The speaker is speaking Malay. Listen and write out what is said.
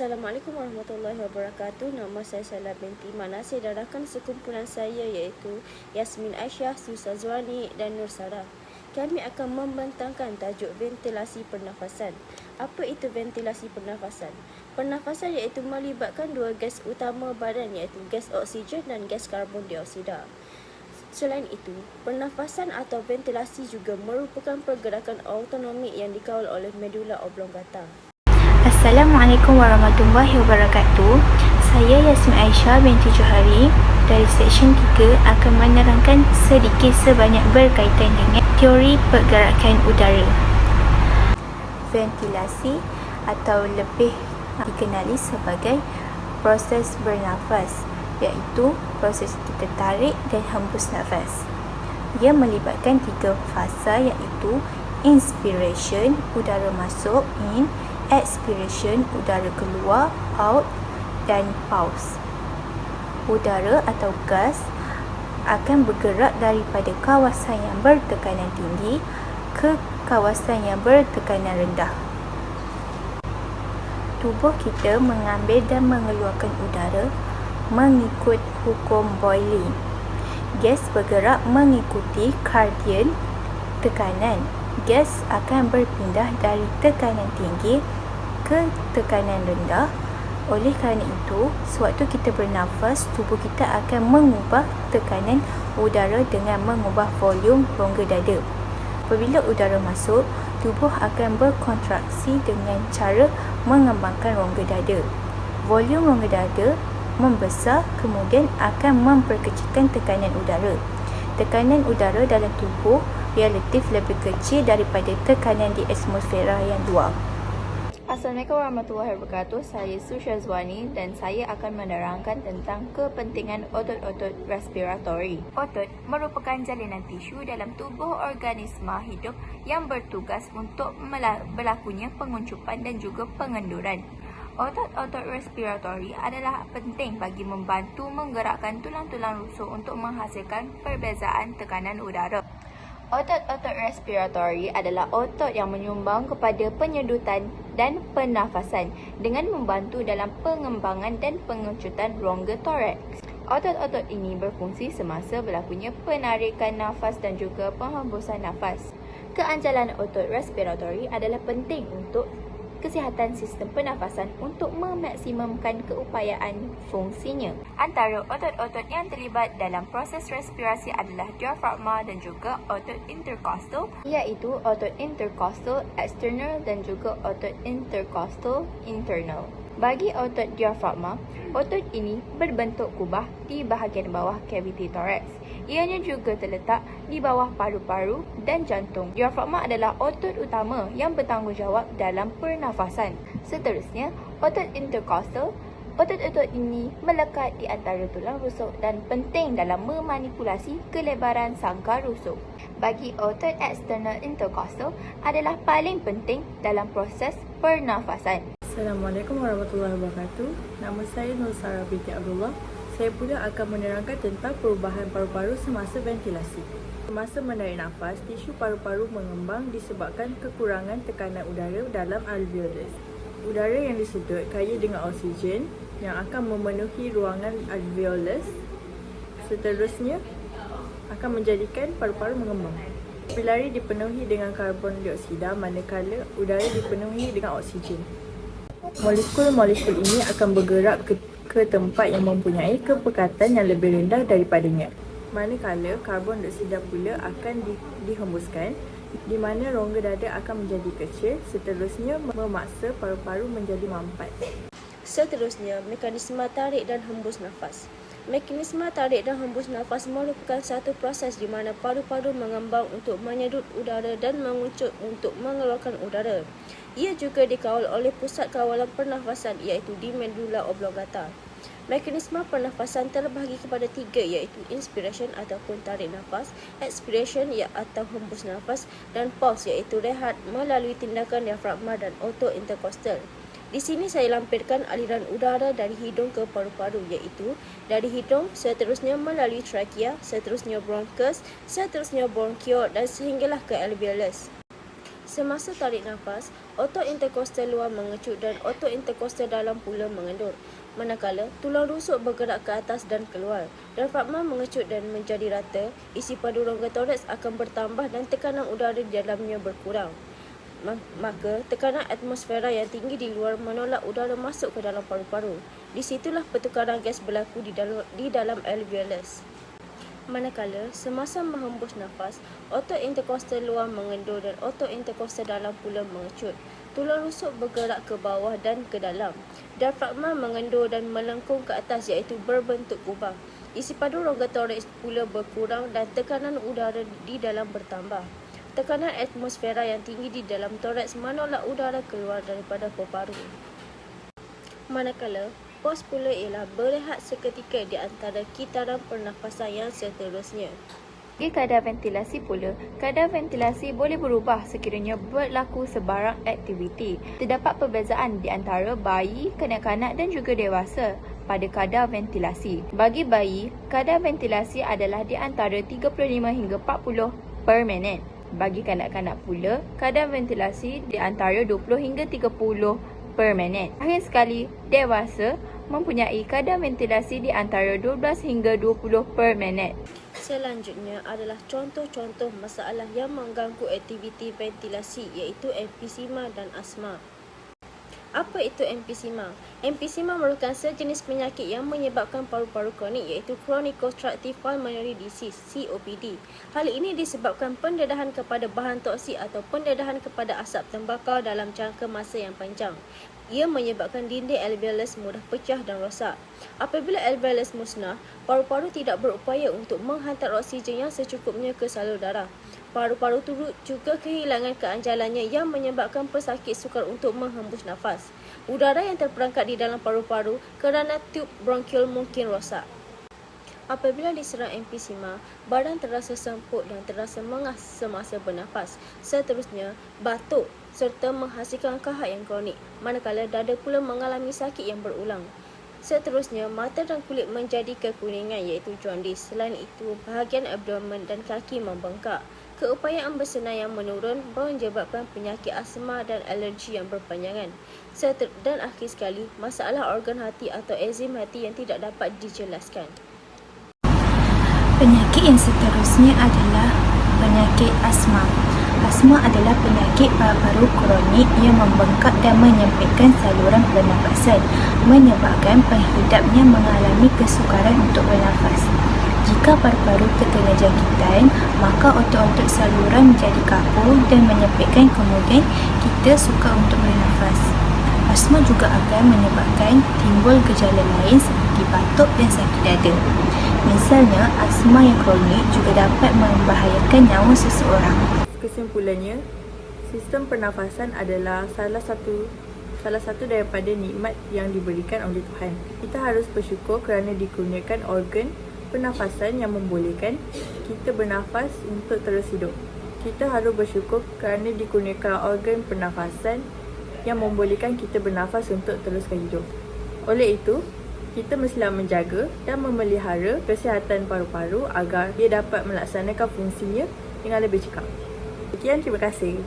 Assalamualaikum warahmatullahi wabarakatuh. Nama saya Salah binti Manasir dan rakan sekumpulan saya iaitu Yasmin Aisyah, Susazwani dan Nur Sarah. Kami akan membentangkan tajuk ventilasi pernafasan. Apa itu ventilasi pernafasan? Pernafasan iaitu melibatkan dua gas utama badan iaitu gas oksigen dan gas karbon dioksida. Selain itu, pernafasan atau ventilasi juga merupakan pergerakan autonomik yang dikawal oleh medula oblongata. Assalamualaikum warahmatullahi wabarakatuh. Saya Yasmin Aisyah binti Johari dari Seksyen 3 akan menerangkan sedikit sebanyak berkaitan dengan teori pergerakan udara. Ventilasi atau lebih dikenali sebagai proses bernafas, iaitu proses kita tarik dan hembus nafas. Ia melibatkan 3 fasa iaitu inspiration, udara masuk, in, expiration, udara keluar, out, dan pause. Udara atau gas akan bergerak daripada kawasan yang bertekanan tinggi ke kawasan yang bertekanan rendah. Tubuh kita mengambil dan mengeluarkan udara mengikut hukum Boyle. Gas bergerak mengikuti gradien tekanan. Gas akan berpindah dari tekanan tinggi ke tekanan rendah. Oleh kerana itu, sewaktu kita bernafas, tubuh kita akan mengubah tekanan udara dengan mengubah volume rongga dada. Apabila udara masuk, tubuh akan berkontraksi dengan cara mengembangkan rongga dada. Volume rongga dada membesar, kemudian akan memperkecilkan tekanan udara. Tekanan udara dalam tubuh relatif lebih kecil daripada tekanan di atmosfera yang luar. Assalamualaikum warahmatullahi wabarakatuh. Saya Susazwani dan saya akan menerangkan tentang kepentingan otot-otot respiratori. Otot merupakan jalinan tisu dalam tubuh organisma hidup yang bertugas untuk berlakunya penguncupan dan juga pengenduran. Otot-otot respiratori adalah penting bagi membantu menggerakkan tulang-tulang rusuk untuk menghasilkan perbezaan tekanan udara. Otot-otot respiratori adalah otot yang menyumbang kepada penyedutan dan pernafasan dengan membantu dalam pengembangan dan pengecutan rongga toraks. Otot-otot ini berfungsi semasa berlakunya penarikan nafas dan juga penghembusan nafas. Keanjalan otot respiratori adalah penting untuk kesihatan sistem pernafasan untuk memaksimumkan keupayaan fungsinya. Antara otot-otot yang terlibat dalam proses respirasi adalah diafragma dan juga otot intercostal, iaitu otot intercostal external dan juga otot intercostal internal. Bagi otot diafragma, otot ini berbentuk kubah di bahagian bawah kaviti toraks. Ianya juga terletak di bawah paru-paru dan jantung. Diafragma adalah otot utama yang bertanggungjawab dalam pernafasan. Seterusnya, otot intercostal. Otot-otot ini melekat di antara tulang rusuk dan penting dalam memanipulasi kelebaran sangkar rusuk. Bagi otot external intercostal adalah paling penting dalam proses pernafasan. Assalamualaikum warahmatullahi wabarakatuh. Nama saya Nur Sarah binti Abdullah. Saya pula akan menerangkan tentang perubahan paru-paru semasa ventilasi. Semasa menarik nafas, tisu paru-paru mengembang disebabkan kekurangan tekanan udara dalam alveolus. Udara yang disedut kaya dengan oksigen yang akan memenuhi ruangan alveolus. Seterusnya akan menjadikan paru-paru mengembang. Kapilari dipenuhi dengan karbon dioksida manakala udara dipenuhi dengan oksigen. Molekul-molekul ini akan bergerak ke tempat yang mempunyai kepekatan yang lebih rendah daripadanya. Manakala karbon dioksida pula akan dihembuskan, di mana rongga dada akan menjadi kecil, seterusnya memaksa paru-paru menjadi mampat. Seterusnya, mekanisme tarik dan hembus nafas. Mekanisme tarik dan hembus nafas merupakan satu proses di mana paru-paru mengembang untuk menyedut udara dan menguncup untuk mengeluarkan udara. Ia juga dikawal oleh pusat kawalan pernafasan iaitu di medula oblongata. Mekanisme pernafasan terbahagi kepada 3 iaitu inspiration ataupun tarik nafas, expiration atau hembus nafas dan pause iaitu rehat melalui tindakan diafragma dan otot intercostal. Di sini saya lampirkan aliran udara dari hidung ke paru-paru iaitu dari hidung, seterusnya melalui trachea, seterusnya bronchus, seterusnya bronchiole dan sehinggalah ke alveolus. Semasa tarik nafas, otot interkostal luar mengecut dan otot interkostal dalam pula mengendur. Manakala tulang rusuk bergerak ke atas dan keluar, diafragma mengecut dan menjadi rata, isi padu rongga toraks akan bertambah dan tekanan udara di dalamnya berkurang. Maka tekanan atmosfera yang tinggi di luar menolak udara masuk ke dalam paru-paru. Di situlah pertukaran gas berlaku di dalam alveolus. Manakala semasa menghembus nafas, otot interkostal luar mengendur dan otot interkostal dalam pula mengecut. Tulang rusuk bergerak ke bawah dan ke dalam. Diafragma mengendur dan melengkung ke atas iaitu berbentuk kubang. Isi padu rongga toraks pula berkurang dan tekanan udara di dalam bertambah. Tekanan atmosfera yang tinggi di dalam toraks menolak udara keluar daripada paru-paru. Manakala pos pula ialah berehat seketika di antara kitaran pernafasan yang seterusnya. Bagi kadar ventilasi pula, kadar ventilasi boleh berubah sekiranya berlaku sebarang aktiviti. Terdapat perbezaan di antara bayi, kanak-kanak dan juga dewasa pada kadar ventilasi. Bagi bayi, kadar ventilasi adalah di antara 35 hingga 40 per minit. Bagi kanak-kanak pula, kadar ventilasi di antara 20 hingga 30 per minit. Akhir sekali, dewasa mempunyai kadar ventilasi di antara 12 hingga 20 per minit. Selanjutnya adalah contoh-contoh masalah yang mengganggu aktiviti ventilasi iaitu emfisema dan asma. Apa itu emfisema? Emfisema merupakan sejenis penyakit yang menyebabkan paru-paru kronik iaitu Chronic Obstructive Pulmonary Disease (COPD). Hal ini disebabkan pendedahan kepada bahan toksik atau pendedahan kepada asap tembakau dalam jangka masa yang panjang. Ia menyebabkan dinding alveolus mudah pecah dan rosak. Apabila alveolus musnah, paru-paru tidak berupaya untuk menghantar oksigen yang secukupnya ke salur darah. Paru-paru turut juga kehilangan keanjalannya yang menyebabkan pesakit sukar untuk menghembus nafas. Udara yang terperangkap di dalam paru-paru kerana tub bronkiol mungkin rosak. Apabila diserang emfisema, badan terasa semput dan terasa mengas semasa bernafas. Seterusnya, batuk serta menghasilkan kahak yang kronik, manakala dada pula mengalami sakit yang berulang. Seterusnya, mata dan kulit menjadi kekuningan iaitu jaundice. Selain itu, bahagian abdomen dan kaki membengkak. Keupayaan bersenam menurun menyebabkan penyakit asma dan alergi yang berpanjangan. Dan akhir sekali, masalah organ hati atau enzim hati yang tidak dapat dijelaskan. Penyakit yang seterusnya adalah penyakit asma. Asma adalah penyakit paru-paru kronik yang membengkak dan menyempitkan saluran pernafasan, menyebabkan penghidapnya mengalami kesukaran untuk bernafas. Jika paru-paru terkena jangkitan, maka otot-otot saluran menjadi kaku dan menyempitkan, kemudian kita sukar untuk bernafas. Asma juga akan menyebabkan timbul gejala lain seperti batuk dan sakit dada. Misalnya, asma yang kronik juga dapat membahayakan nyawa seseorang. Kesimpulannya, sistem pernafasan adalah salah satu daripada nikmat yang diberikan oleh Tuhan. Kita harus bersyukur kerana dikurniakan organ pernafasan yang membolehkan kita bernafas untuk terus hidup. Kita harus bersyukur kerana dikurniakan organ pernafasan yang membolehkan kita bernafas untuk teruskan hidup. Oleh itu, kita mestilah menjaga dan memelihara kesihatan paru-paru agar dia dapat melaksanakan fungsinya dengan lebih cekap. Sekian, terima kasih.